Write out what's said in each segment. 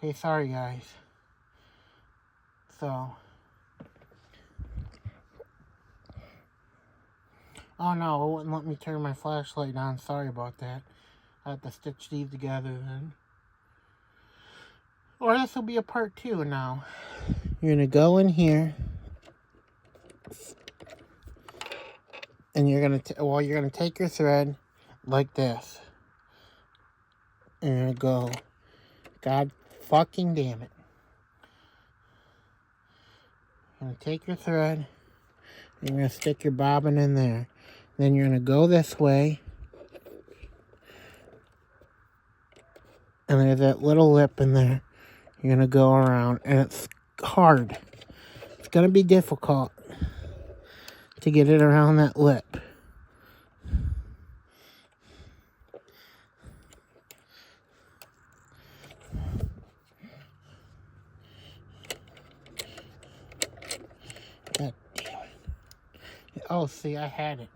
Okay, sorry guys. So, oh no, it wouldn't let me turn my flashlight on. Sorry about that. I have to stitch these together then. Or this will be a part 2 now. You're gonna go in here, and you're gonna take your thread like this, and you're gonna go. God fucking damn it! You're gonna take your thread, and you're gonna stick your bobbin in there. Then you're gonna go this way, and there's that little lip in there. You're gonna go around, and it's hard. It's gonna be difficult to get it around that lip. God damn it. Oh, see, I had it.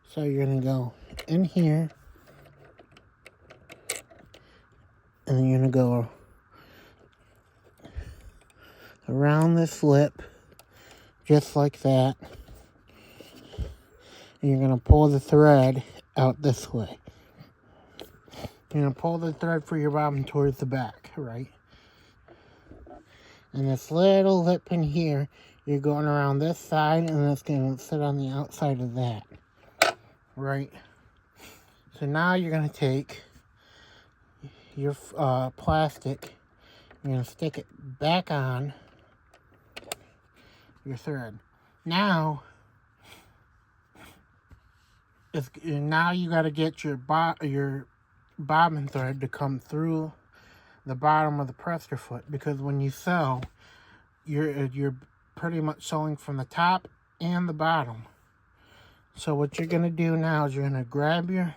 So you're gonna go in here, and then you're gonna go around this lip, just like that. And you're gonna pull the thread out this way. You're gonna pull the thread for your bobbin towards the back, right? And this little lip in here, you're going around this side, and it's gonna sit on the outside of that, right? So now you're gonna take your plastic, you're gonna stick it back on your thread. Now you got to get your bobbin thread to come through the bottom of the presser foot, because when you sew, you're pretty much sewing from the top and the bottom. So what you're gonna do now is you're gonna grab your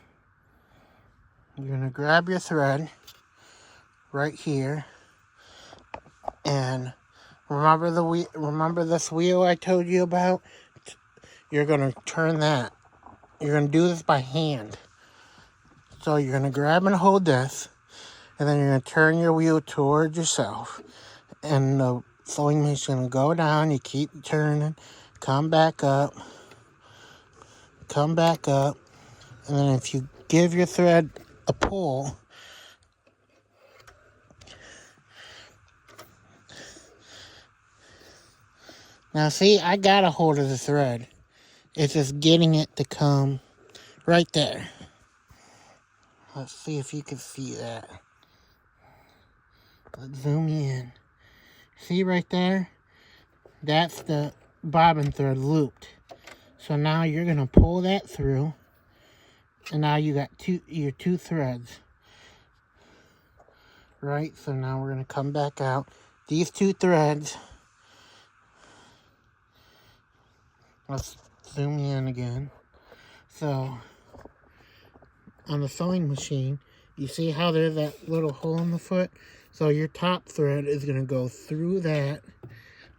thread right here, and remember this wheel I told you about? You're gonna turn that. You're gonna do this by hand. So you're gonna grab and hold this, and then you're gonna turn your wheel towards yourself, and the sewing machine's gonna go down. You keep turning, come back up, and then if you give your thread a pull, now see, I got a hold of the thread. It's just getting it to come right there. Let's see if you can see that. Let's zoom in. See right there? That's the bobbin thread looped. So now you're gonna pull that through, and now you got your two threads. Right? So now we're gonna come back out. These two threads. Let's zoom in again. So on the sewing machine, you see how there's that little hole in the foot? So your top thread is gonna go through that,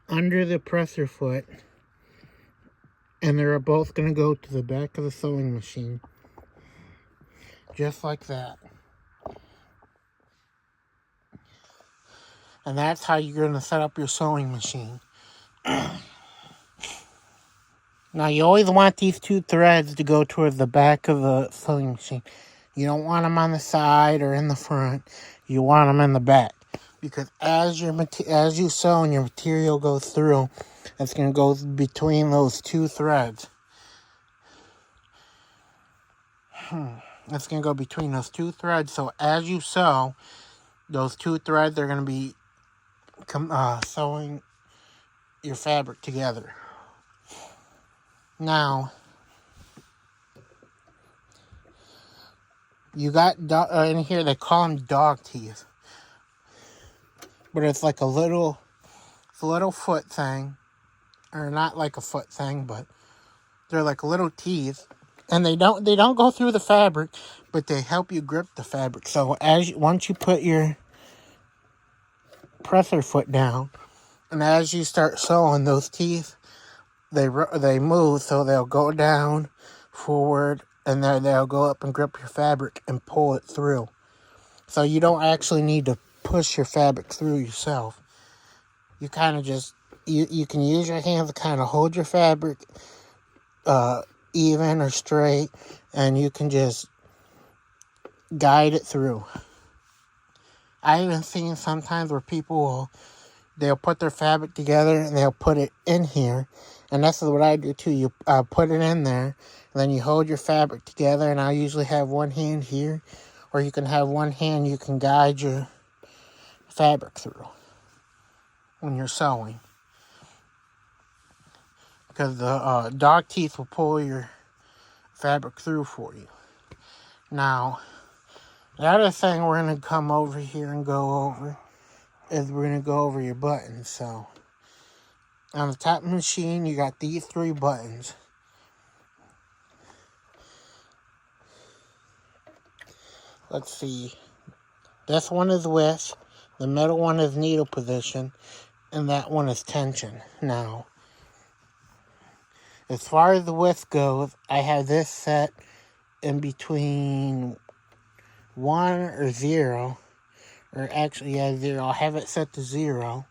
under the presser foot, and they're both gonna go to the back of the sewing machine. Just like that. And that's how you're gonna set up your sewing machine. Now you always want these two threads to go towards the back of the sewing machine. You don't want them on the side or in the front. You want them in the back. Because as you sew and your material goes through, it's going to go between those two threads. It's going to go between those two threads. So as you sew, those two threads are going to be sewing your fabric together. Now, you got in here, they call them dog teeth. But it's like a little foot thing. Or not like a foot thing, but they're like little teeth. And they don't go through the fabric, but they help you grip the fabric. So once you put your presser foot down, and as you start sewing, those teeth, they move, so they'll go down, forward, and they'll go up and grip your fabric and pull it through. So you don't actually need to push your fabric through yourself. You kind of just, you can use your hands to kind of hold your fabric even or straight, and you can just guide it through. I even seen sometimes where they'll put their fabric together and they'll put it in here, and that's what I do too. You put it in there, and then you hold your fabric together, and I usually have one hand here, or you can have one hand you can guide your fabric through when you're sewing, because the dog teeth will pull your fabric through for you. Now, the other thing we're going to come over here and go over is we're going to go over your buttons. So, on the top machine, you got these 3 buttons. Let's see. This one is width, the middle one is needle position, and that one is tension. Now, as far as the width goes, I have this set in between 1 or 0, or actually, 0. I'll have it set to 0.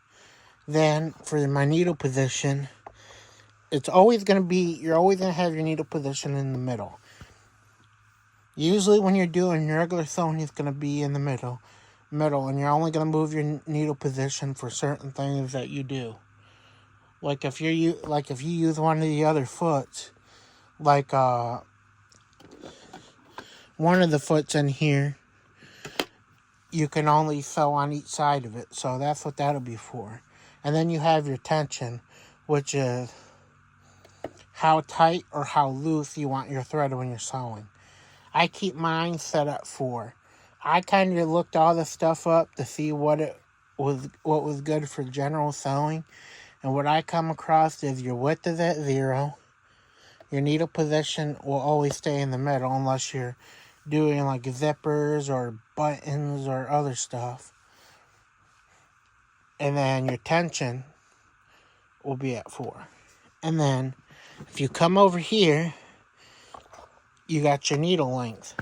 Then, for my needle position, it's always going to be, you're always going to have your needle position in the middle. Usually when you're doing your regular sewing, it's going to be in the middle, and you're only going to move your needle position for certain things that you do. Like if you use one of the other foots, like one of the foots in here, you can only sew on each side of it, so that's what that'll be for. And then you have your tension, which is how tight or how loose you want your thread when you're sewing. I keep mine set up for. I kind of looked all the stuff up to see what was good for general sewing, and what I come across is your width is at 0. Your needle position will always stay in the middle unless you're doing like zippers or buttons or other stuff. And then your tension will be at 4. And then if you come over here, you got your needle length.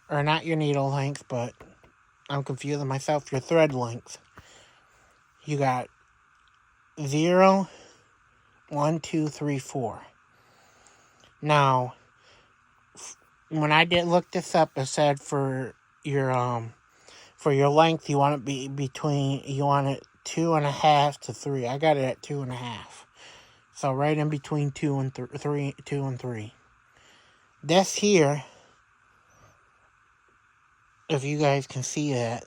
Or not your needle length, but I'm confusing myself. Your thread length. You got 0, 1, 2, 3, 4. Now, when I did look this up, it said for your length, you want it you want it 2.5 to 3. I got it at 2.5. So right in between 2 and 3, 2 and 3. This here, if you guys can see that,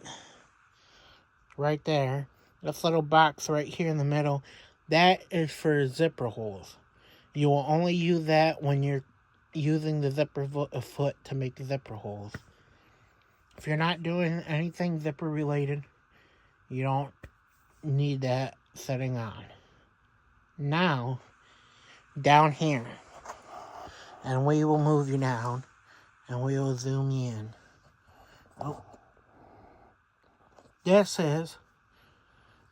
right there, this little box right here in the middle, that is for zipper holes. You will only use that when you're using the zipper foot to make zipper holes. If you're not doing anything zipper related, you don't need that setting on. Now, down here, and we will move you down, and we will zoom you in. Oh. This is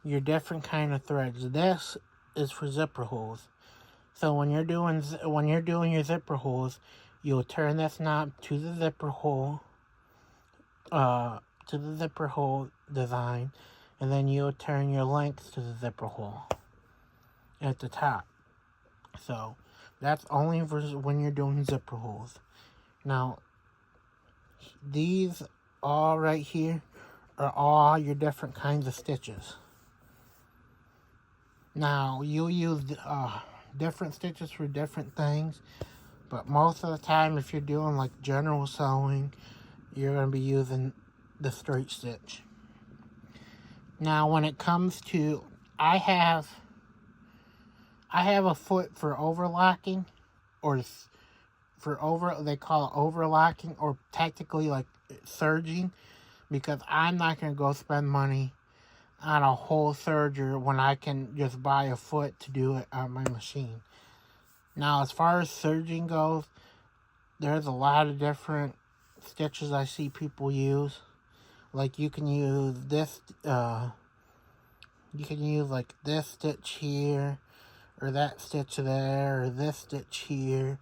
your different kind of threads. This is for zipper holes. So when you're doing your zipper holes, you'll turn this knob to the zipper hole, design, and then you'll turn your length to the zipper hole at the top. So that's only for when you're doing zipper holes. Now, these all right here are all your different kinds of stitches. Now, you'll use different stitches for different things, but most of the time, if you're doing like general sewing, you're going to be using the straight stitch. Now, when it comes to, I have a foot for overlocking, or they call it overlocking, or tactically like serging, because I'm not going to go spend money on a whole serger when I can just buy a foot to do it on my machine. Now, as far as serging goes, there's a lot of different stitches I see people use. Like you can use this, you can use like this stitch here, or that stitch there, or this stitch here.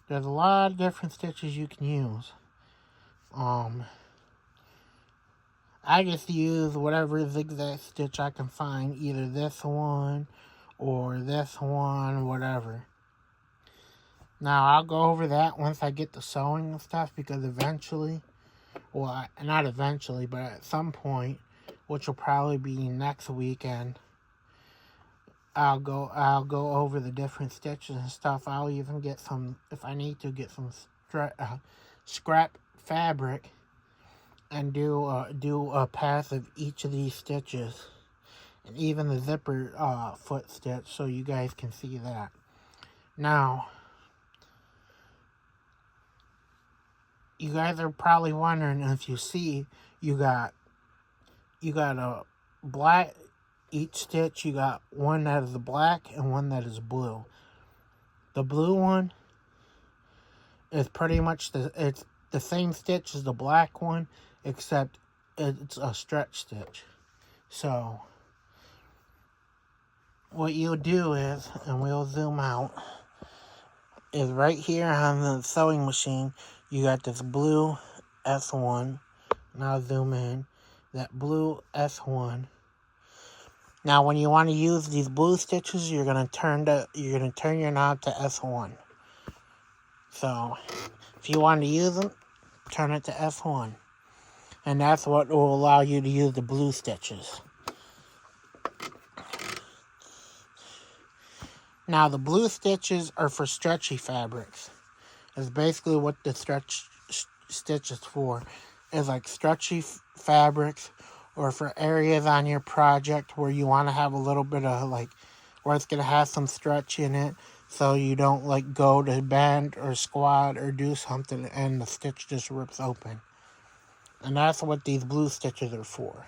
There's a lot of different stitches you can use. I just use whatever zigzag stitch I can find, either this one or this one, whatever. Now, I'll go over that once I get the sewing and stuff, because eventually, well, not eventually, but at some point, which will probably be next weekend, I'll go over the different stitches and stuff. I'll even get some, if I need to, get some scrap fabric and do a pass of each of these stitches, and even the zipper foot stitch, so you guys can see that. Now, you guys are probably wondering, if you see, you got a black, each stitch, you got one that is black and one that is blue. The blue one is pretty much it's the same stitch as the black one, except it's a stretch stitch. So what you'll do is, and we'll zoom out, is right here on the sewing machine, you got this blue S1. Now zoom in. That blue S1. Now, when you want to use these blue stitches, you're gonna turn your knob to S1. So, if you want to use them, turn it to S1, and that's what will allow you to use the blue stitches. Now, the blue stitches are for stretchy fabrics. It's basically what the stretch stitch is for. Is like stretchy fabrics, or for areas on your project where you want to have a little bit of where it's going to have some stretch in it, so you don't go to bend or squat or do something and the stitch just rips open. And that's what these blue stitches are for.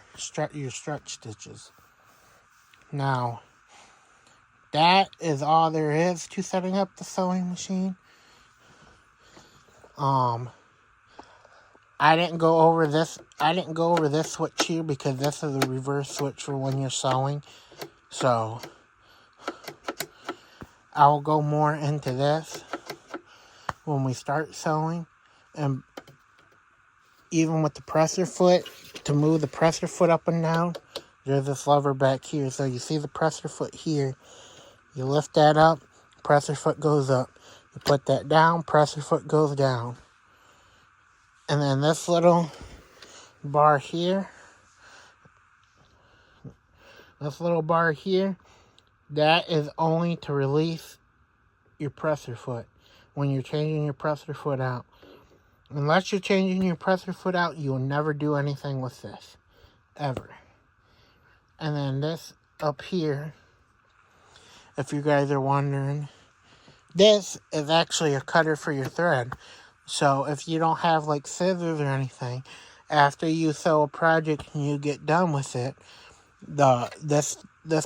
Your stretch stitches. Now, that is all there is to setting up the sewing machine. I didn't go over this switch here, because this is a reverse switch for when you're sewing. So, I will go more into this when we start sewing. And even with the presser foot, to move the presser foot up and down, there's this lever back here. So you see the presser foot here. You lift that up, presser foot goes up. You put that down, presser foot goes down. And then this little bar here, that is only to release your presser foot when you're changing your presser foot out. Unless you're changing your presser foot out, you will never do anything with this, ever. And then this up here, if you guys are wondering, this is actually a cutter for your thread. So if you don't have scissors or anything, after you sew a project and you get done with it, this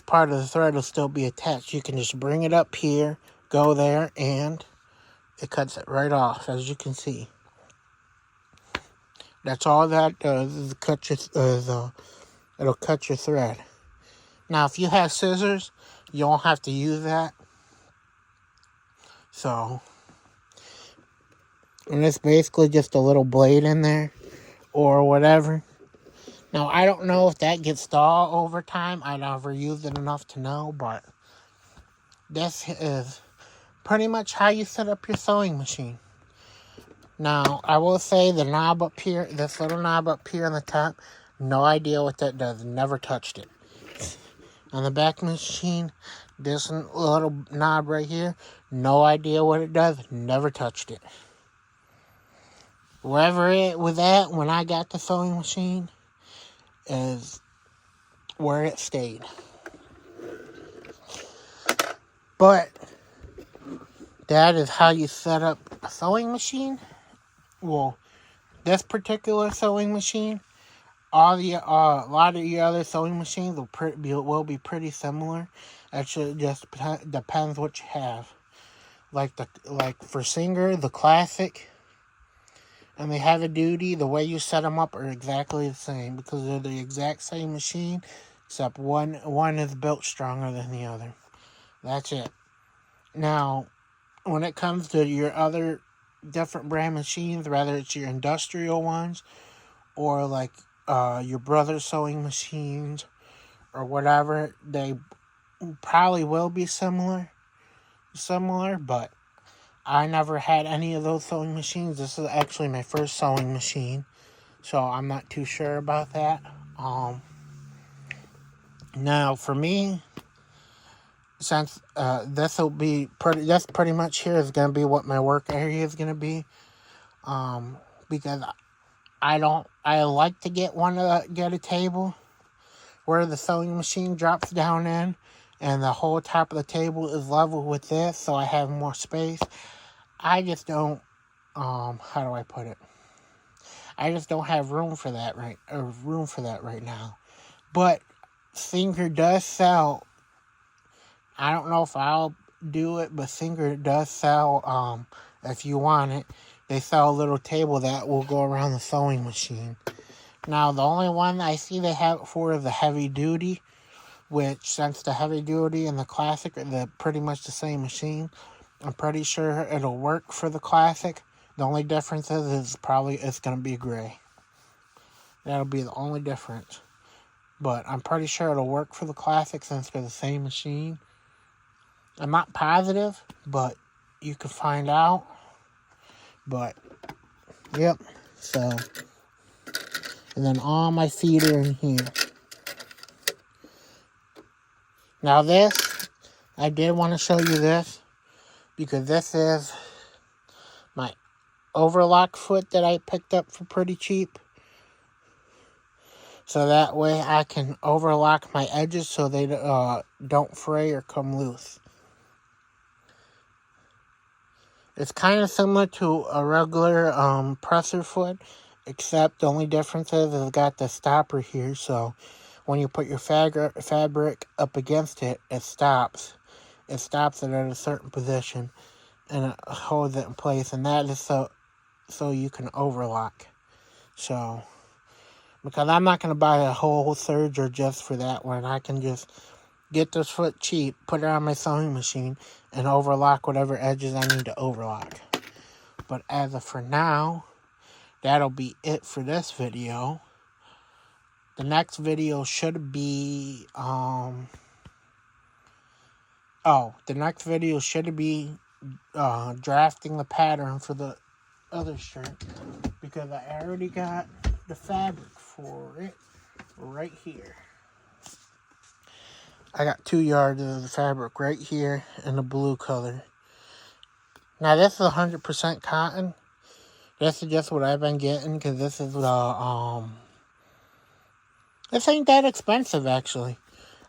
part of the thread will still be attached. You can just bring it up here, go there, and it cuts it right off, as you can see. That's all that does, is it'll cut your thread. Now, if you have scissors, you won't have to use that. So, and it's basically just a little blade in there, or whatever. Now, I don't know if that gets dull over time. I never used it enough to know, but this is pretty much how you set up your sewing machine. Now, I will say the knob up here, this little knob up here on the top, no idea what that does. Never touched it. On the back machine, this little knob right here, no idea what it does. Never touched it. Wherever it was at when I got the sewing machine is where it stayed. But that is how you set up a sewing machine. Well, this particular sewing machine, a lot of your other sewing machines will be pretty similar. Actually, just depends what you have. Like for Singer, the Classic, and the Heavy Duty, the way you set them up are exactly the same, because they're the exact same machine, except one is built stronger than the other. That's it. Now, when it comes to your other different brand machines, whether it's your industrial ones or like your brother's sewing machines or whatever, they probably will be similar, but I never had any of those sewing machines. This is actually my first sewing machine, so I'm not too sure about that. Now for me, since this will be that's pretty much here is going to be what my work area is going to be, because I like to get get a table where the sewing machine drops down in, and the whole top of the table is level with this, so I have more space. I just don't, how do I put it? I just don't have room for that right now. But Singer does sell. I don't know if I'll do it, but Singer does sell. If you want it, they sell a little table that will go around the sewing machine. Now, the only one I see they have it for is the heavy duty, which since the heavy duty and the classic are pretty much the same machine, I'm pretty sure it'll work for the classic. The only difference is probably it's going to be gray. That'll be the only difference. But I'm pretty sure it'll work for the classic since they're the same machine. I'm not positive, but you can find out. But, yep. So, and then all my feet are in here. Now this, I did want to show you this, because this is my overlock foot that I picked up for pretty cheap. So that way I can overlock my edges so they don't fray or come loose. It's kind of similar to a regular presser foot, except the only difference is it's got the stopper here, so when you put your fabric up against it, it stops. It stops it at a certain position, and it holds it in place, and that is so you can overlock. So, because I'm not going to buy a whole serger just for that one, I can just get this foot cheap, put it on my sewing machine, and overlock whatever edges I need to overlock. But as of for now, that'll be it for this video. The next video should be, the next video should be drafting the pattern for the other shirt, because I already got the fabric for it right here. I got 2 yards of the fabric right here in the blue color. Now this is 100% cotton. This is just what I've been getting, because this is this ain't that expensive actually.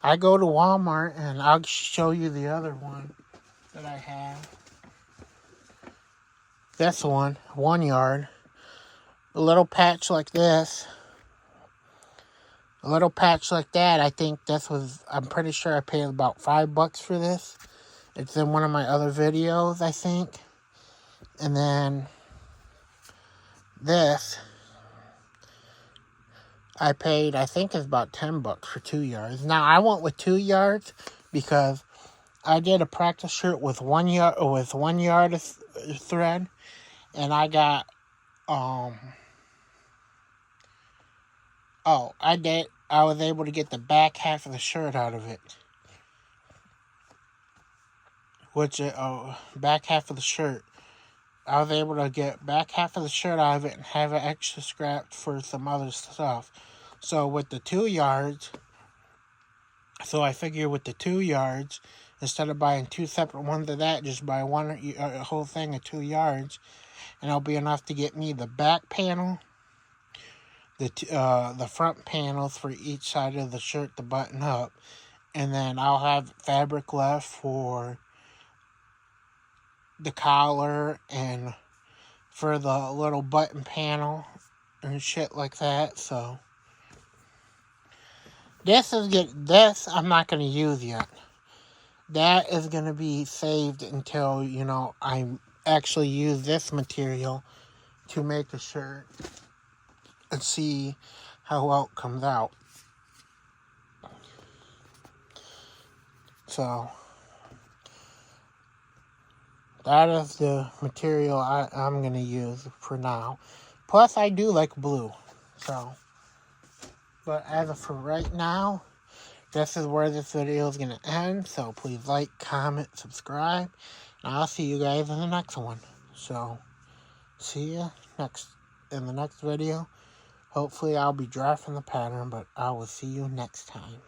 I go to Walmart and I'll show you the other one that I have. This one, 1 yard. A little patch like this. A little patch like that, I think I'm pretty sure I paid about $5 for this. It's in one of my other videos, I think. And then this, I paid, I think it's about $10 for 2 yards. Now, I went with 2 yards because I did a practice shirt with 1 yard of thread, and I got, I was able to get the back half of the shirt out of it. Back half of the shirt. I was able to get back half of the shirt out of it and have it extra scrapped for some other stuff. So with the 2 yards, I figure with the 2 yards, instead of buying 2 separate ones of that, just buy a whole thing of 2 yards, and it'll be enough to get me the back panel, the front panels for each side of the shirt to button up, and then I'll have fabric left for the collar and for the little button panel and shit like that. So this I'm not going to use yet. That is going to be saved until, I actually use this material to make a shirt and see how well it comes out. So that is the material I'm going to use for now. Plus, I do like blue. So, but as of for right now, this is where this video is going to end. So, please like, comment, subscribe. And I'll see you guys in the next one. So, see you in the next video. Hopefully, I'll be drafting the pattern, but I will see you next time.